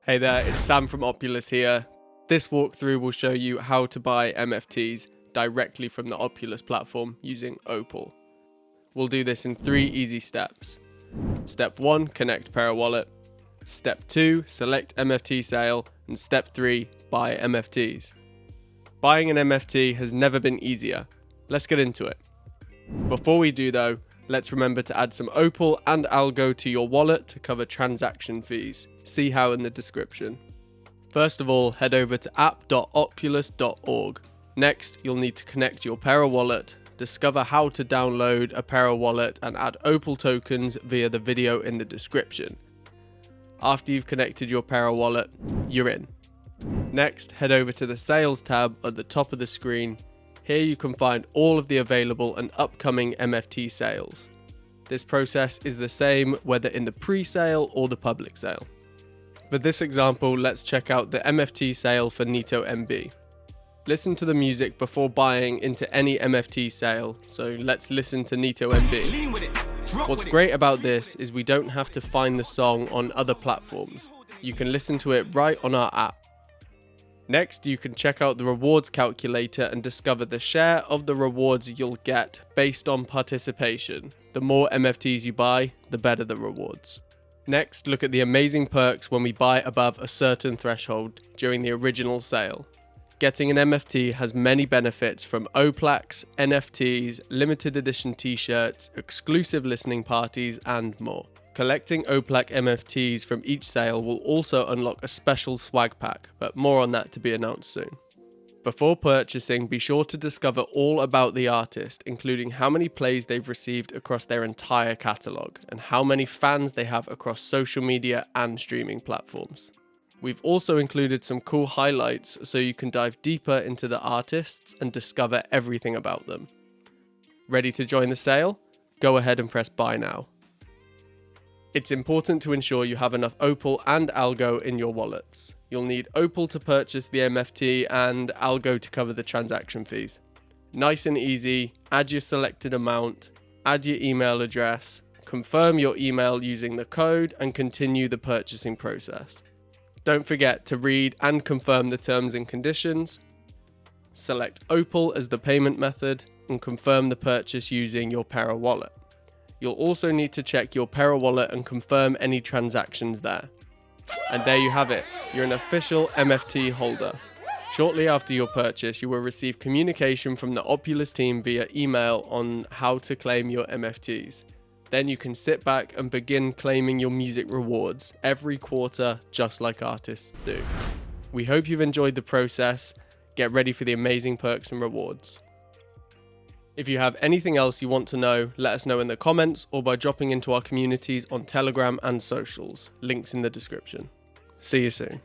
Hey there, it's Sam from Opulous here. This walkthrough will show you how to buy MFTs directly from the Opulous platform using OPUL. We'll do this in 3 easy steps. Step 1, connect Pera Wallet. Step 2, select MFT sale. And step 3, buy MFTs. Buying an MFT has never been easier. Let's get into it. Before we do though, let's remember to add some OPUL and ALGO to your wallet to cover transaction fees. See how in the description. First of all, head over to app.opulous.org. Next, you'll need to connect your Pera Wallet, discover how to download a Pera Wallet and add OPUL tokens via the video in the description. After you've connected your Pera Wallet, you're in. Next, head over to the Sales tab at the top of the screen. Here you can find all of the available and upcoming MFT sales. This process is the same whether in the pre-sale or the public sale. For this example, let's check out the MFT sale for Nito MB. Listen to the music before buying into any MFT sale, so let's listen to Nito MB. What's great about this is we don't have to find the song on other platforms. You can listen to it right on our app. Next, you can check out the rewards calculator and discover the share of the rewards you'll get based on participation. The more MFTs you buy, the better the rewards. Next, look at the amazing perks when we buy above a certain threshold during the original sale. Getting an MFT has many benefits from OPLACs, NFTs, limited edition t-shirts, exclusive listening parties, and more. Collecting OPLAC MFTs from each sale will also unlock a special swag pack, but more on that to be announced soon. Before purchasing, be sure to discover all about the artist, including how many plays they've received across their entire catalogue, and how many fans they have across social media and streaming platforms. We've also included some cool highlights so you can dive deeper into the artists and discover everything about them. Ready to join the sale? Go ahead and press buy now. It's important to ensure you have enough OPUL and ALGO in your wallets. You'll need OPUL to purchase the MFT and ALGO to cover the transaction fees. Nice and easy, add your selected amount, add your email address, confirm your email using the code, and continue the purchasing process. Don't forget to read and confirm the terms and conditions. Select OPUL as the payment method and confirm the purchase using your Pera Wallet. You'll also need to check your Pera Wallet and confirm any transactions there. And there you have it, you're an official MFT holder. Shortly after your purchase, you will receive communication from the Opulous team via email on how to claim your MFTs. Then you can sit back and begin claiming your music rewards every quarter, just like artists do. We hope you've enjoyed the process. Get ready for the amazing perks and rewards. If you have anything else you want to know, let us know in the comments or by dropping into our communities on Telegram and socials. Links in the description. See you soon.